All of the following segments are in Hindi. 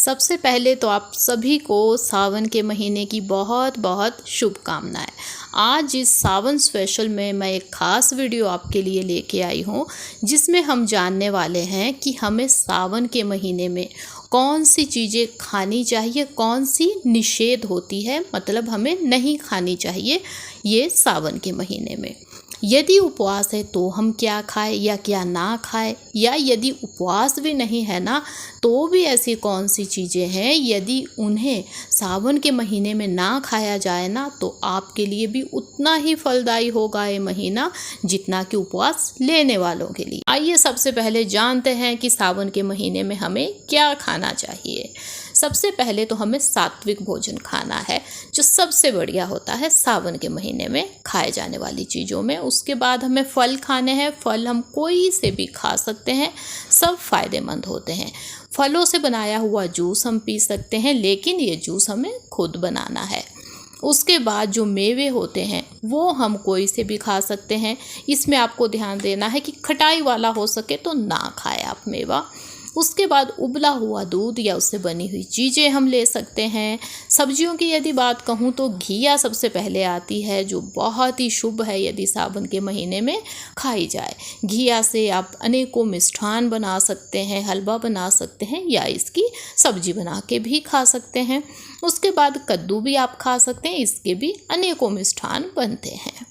सबसे पहले तो आप सभी को सावन के महीने की बहुत बहुत शुभकामनाएं। आज इस सावन स्पेशल में मैं एक ख़ास वीडियो आपके लिए लेके आई हूँ, जिसमें हम जानने वाले हैं कि हमें सावन के महीने में कौन सी चीज़ें खानी चाहिए, कौन सी निषेध होती है, मतलब हमें नहीं खानी चाहिए ये सावन के महीने में। यदि उपवास है तो हम क्या खाएं या क्या ना खाएं, या यदि उपवास भी नहीं है ना तो भी ऐसी कौन सी चीज़ें हैं यदि उन्हें सावन के महीने में ना खाया जाए ना तो आपके लिए भी उतना ही फलदायी होगा ये महीना जितना कि उपवास लेने वालों के लिए। आइए सबसे पहले जानते हैं कि सावन के महीने में हमें क्या खाना चाहिए। सबसे पहले तो हमें सात्विक भोजन खाना है, जो सबसे बढ़िया होता है सावन के महीने में खाए जाने वाली चीज़ों में। उसके बाद हमें फल खाने हैं। फल हम कोई से भी खा सकते हैं, सब फायदेमंद होते हैं। फलों से बनाया हुआ जूस हम पी सकते हैं, लेकिन ये जूस हमें खुद बनाना है। उसके बाद जो मेवे होते हैं वो हम कोई से भी खा सकते हैं। इसमें आपको ध्यान देना है कि खटाई वाला हो सके तो ना खाएं आप मेवा। उसके बाद उबला हुआ दूध या उससे बनी हुई चीज़ें हम ले सकते हैं। सब्जियों की यदि बात कहूँ तो घिया सबसे पहले आती है, जो बहुत ही शुभ है यदि सावन के महीने में खाई जाए। घिया से आप अनेकों मिष्ठान बना सकते हैं, हलवा बना सकते हैं, या इसकी सब्जी बना के भी खा सकते हैं। उसके बाद कद्दू भी आप खा सकते हैं, इसके भी अनेकों मिष्ठान बनते हैं।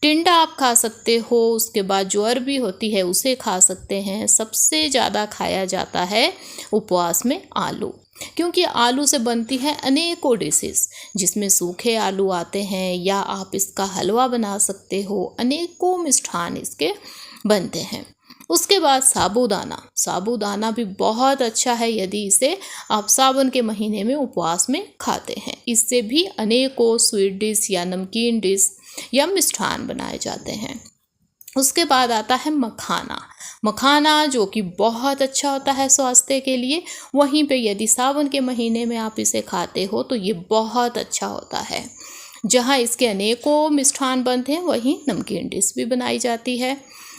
टिंडा आप खा सकते हो। उसके बाद जो अरबी होती है उसे खा सकते हैं। सबसे ज़्यादा खाया जाता है उपवास में आलू, क्योंकि आलू से बनती है अनेकों डिशेस, जिसमें सूखे आलू आते हैं या आप इसका हलवा बना सकते हो। अनेकों मिष्ठान इसके बनते हैं। उसके बाद साबूदाना भी बहुत अच्छा है यदि इसे आप सावन के महीने में उपवास में खाते हैं। इससे भी अनेकों स्वीट डिश या नमकीन डिश या मिष्ठान बनाए जाते हैं। उसके बाद आता है मखाना, जो कि बहुत अच्छा होता है स्वास्थ्य के लिए। वहीं पे यदि सावन के महीने में आप इसे खाते हो तो ये बहुत अच्छा होता है। जहाँ इसके अनेकों मिष्ठान बनते हैं वहीं नमकीन डिश भी बनाई जाती है।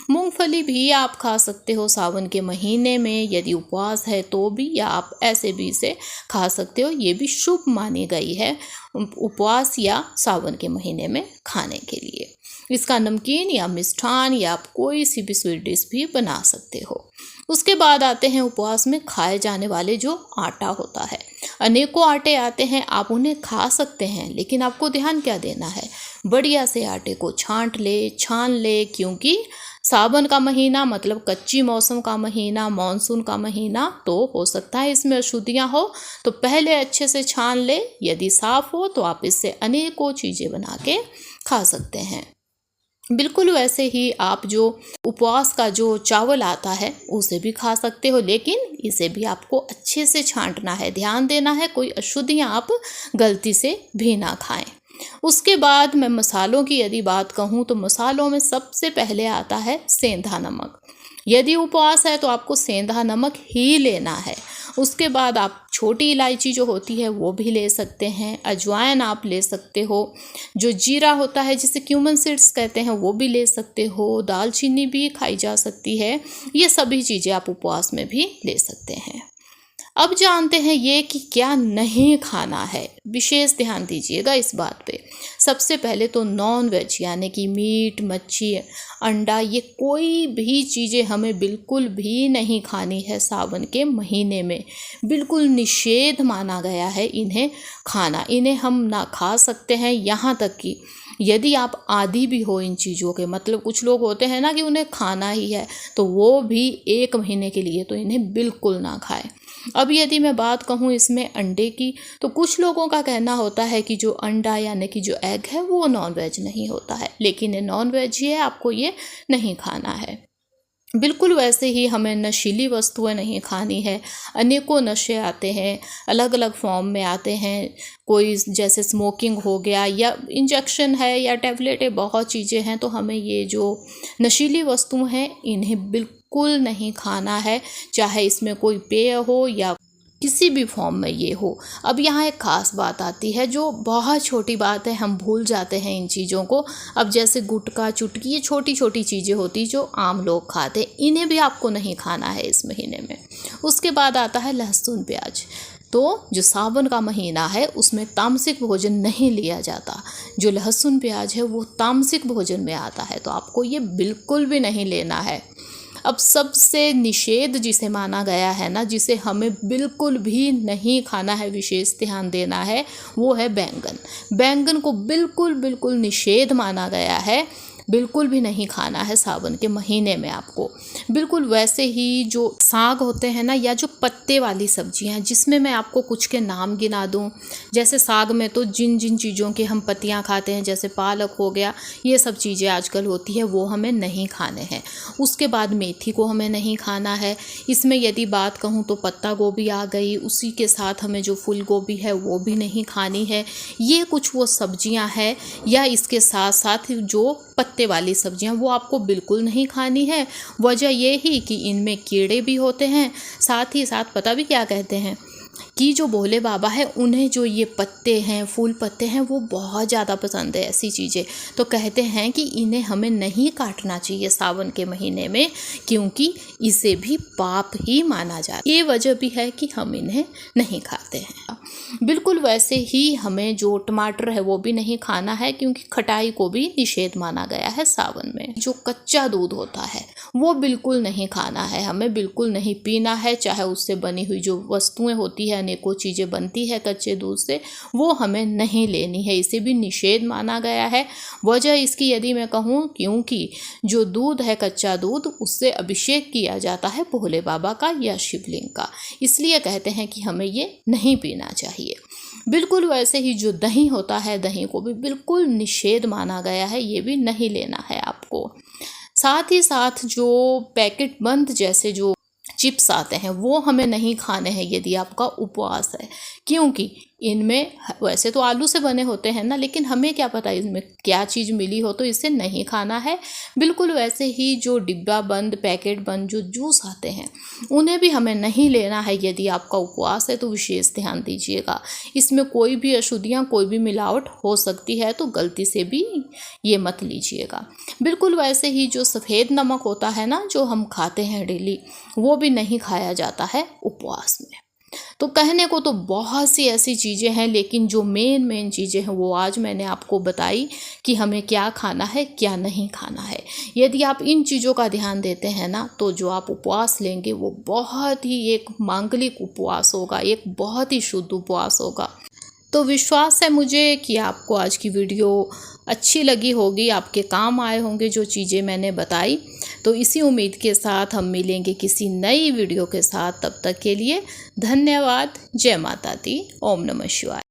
मूंगफली भी आप खा सकते हो सावन के महीने में यदि उपवास है तो भी, या आप ऐसे भी इसे खा सकते हो। ये भी शुभ मानी गई है उपवास या सावन के महीने में खाने के लिए। इसका नमकीन या मिष्ठान या आप कोई सी भी स्वीट डिश भी बना सकते हो। उसके बाद आते हैं उपवास में खाए जाने वाले जो आटा होता है। अनेकों आटे आते हैं, आप उन्हें खा सकते हैं, लेकिन आपको ध्यान क्या देना है, बढ़िया से आटे को छान ले, क्योंकि सावन का महीना मतलब कच्ची मौसम का महीना, मानसून का महीना, तो हो सकता है इसमें अशुद्धियाँ हो, तो पहले अच्छे से छान ले। यदि साफ़ हो तो आप इससे अनेकों चीज़ें बना के खा सकते हैं। बिल्कुल वैसे ही आप जो उपवास का जो चावल आता है उसे भी खा सकते हो, लेकिन इसे भी आपको अच्छे से छांटना है। ध्यान देना है कोई अशुद्धियाँ आप गलती से भी ना खाएं। उसके बाद मैं मसालों की यदि बात कहूँ तो मसालों में सबसे पहले आता है सेंधा नमक। यदि उपवास है तो आपको सेंधा नमक ही लेना है। उसके बाद आप छोटी इलायची जो होती है वो भी ले सकते हैं। अजवाइन आप ले सकते हो। जो जीरा होता है जिसे क्यूमन सीड्स कहते हैं वो भी ले सकते हो। दालचीनी भी खाई जा सकती है। ये सभी चीज़ें आप उपवास में भी ले सकते हैं। अब जानते हैं ये कि क्या नहीं खाना है। विशेष ध्यान दीजिएगा इस बात पे। सबसे पहले तो नॉन वेज यानी कि मीट, मच्छी, अंडा, ये कोई भी चीज़ें हमें बिल्कुल भी नहीं खानी है सावन के महीने में। बिल्कुल निषेध माना गया है इन्हें खाना। इन्हें हम ना खा सकते हैं, यहाँ तक कि यदि आप आदी भी हो इन चीज़ों के, मतलब कुछ लोग होते हैं ना कि उन्हें खाना ही है, तो वो भी 1 महीने के लिए तो इन्हें बिल्कुल ना खाएं। अब यदि मैं बात कहूँ इसमें अंडे की, तो कुछ लोगों का कहना होता है कि जो अंडा यानी कि जो एग है वो नॉन वेज नहीं होता है, लेकिन ये नॉन वेज ही है, आपको ये नहीं खाना है। बिल्कुल वैसे ही हमें नशीली वस्तुएं नहीं खानी है। अनेकों नशे आते हैं, अलग अलग फॉर्म में आते हैं। कोई जैसे स्मोकिंग हो गया, या इंजेक्शन है, या टैबलेटें, बहुत चीज़ें हैं। तो हमें ये जो नशीली वस्तु हैं इन्हें बिल्कुल नहीं खाना है, चाहे इसमें कोई पेय हो या किसी भी फॉर्म में ये हो। अब यहाँ एक ख़ास बात आती है, जो बहुत छोटी बात है, हम भूल जाते हैं इन चीज़ों को। अब जैसे गुटखा, चुटकी, ये छोटी छोटी चीज़ें होती जो आम लोग खाते, इन्हें भी आपको नहीं खाना है इस महीने में। उसके बाद आता है लहसुन प्याज। तो जो सावन का महीना है उसमें तामसिक भोजन नहीं लिया जाता। जो लहसुन प्याज है वो तामसिक भोजन में आता है, तो आपको ये बिल्कुल भी नहीं लेना है। अब सबसे निषेध जिसे माना गया है ना, जिसे हमें बिल्कुल भी नहीं खाना है, विशेष ध्यान देना है, वो है बैंगन। बैंगन को बिल्कुल बिल्कुल निषेध माना गया है, बिल्कुल भी नहीं खाना है सावन के महीने में आपको। बिल्कुल वैसे ही जो साग होते हैं ना, या जो पत्ते वाली सब्जियां हैं, जिसमें मैं आपको कुछ के नाम गिना दूं। जैसे साग में तो जिन जिन चीज़ों के हम पत्तियां खाते हैं, जैसे पालक हो गया, ये सब चीज़ें आजकल होती है, वो हमें नहीं खाने हैं। उसके बाद मेथी को हमें नहीं खाना है। इसमें यदि बात कहूँ तो पत्ता गोभी आ गई, उसी के साथ हमें जो फूल गोभी है वो भी नहीं खानी है। ये कुछ वो सब्जियां हैं, या इसके साथ साथ जो पत्ते वाली सब्जियां, वो आपको बिल्कुल नहीं खानी है। वजह ये ही कि इनमें कीड़े भी होते हैं। साथ ही साथ पता भी क्या कहते हैं कि जो भोले बाबा है उन्हें जो ये पत्ते हैं, फूल पत्ते हैं, वो बहुत ज़्यादा पसंद है ऐसी चीज़ें। तो कहते हैं कि इन्हें हमें नहीं काटना चाहिए सावन के महीने में, क्योंकि इसे भी पाप ही माना जाता है। ये वजह भी है कि हम इन्हें नहीं खाते हैं। बिल्कुल वैसे ही हमें जो टमाटर है वो भी नहीं खाना है, क्योंकि खटाई को भी निषेध माना गया है सावन में। जो कच्चा दूध होता है वो बिल्कुल नहीं खाना है, हमें बिल्कुल नहीं पीना है। चाहे उससे बनी हुई जो वस्तुएं होती है, अनेकों चीज़ें बनती है कच्चे दूध से, वो हमें नहीं लेनी है, इसे भी निषेध माना गया है। वजह इसकी यदि मैं कहूँ, क्योंकि जो दूध है, कच्चा दूध, उससे अभिषेक किया जाता है भोले बाबा का या शिवलिंग का, इसलिए कहते हैं कि हमें ये नहीं पीना चाहिए। बिल्कुल वैसे ही जो दही होता है, दही को भी बिल्कुल निषेध माना गया है, ये भी नहीं लेना है आपको। साथ ही साथ जो पैकेट बंद जैसे जो चिप्स आते हैं वो हमें नहीं खाने हैं यदि आपका उपवास है, क्योंकि इनमें वैसे तो आलू से बने होते हैं ना, लेकिन हमें क्या पता इसमें क्या चीज़ मिली हो, तो इसे नहीं खाना है। बिल्कुल वैसे ही जो डिब्बा बंद, पैकेट बंद जो जूस आते हैं, उन्हें भी हमें नहीं लेना है यदि आपका उपवास है, तो विशेष ध्यान दीजिएगा। इसमें कोई भी अशुद्धियाँ, कोई भी मिलावट हो सकती है, तो गलती से भी ये मत लीजिएगा। बिल्कुल वैसे ही जो सफ़ेद नमक होता है ना, जो हम खाते हैं डेली, वो भी नहीं खाया जाता है उपवास में। तो कहने को तो बहुत सी ऐसी चीज़ें हैं, लेकिन जो मेन चीज़ें हैं वो आज मैंने आपको बताई कि हमें क्या खाना है, क्या नहीं खाना है। यदि आप इन चीज़ों का ध्यान देते हैं ना, तो जो आप उपवास लेंगे वो बहुत ही एक मांगलिक उपवास होगा, एक बहुत ही शुद्ध उपवास होगा। तो विश्वास है मुझे कि आपको आज की वीडियो अच्छी लगी होगी, आपके काम आए होंगे जो चीज़ें मैंने बताई। तो इसी उम्मीद के साथ हम मिलेंगे किसी नई वीडियो के साथ। तब तक के लिए धन्यवाद। जय माता दी। ओम नमः शिवाय।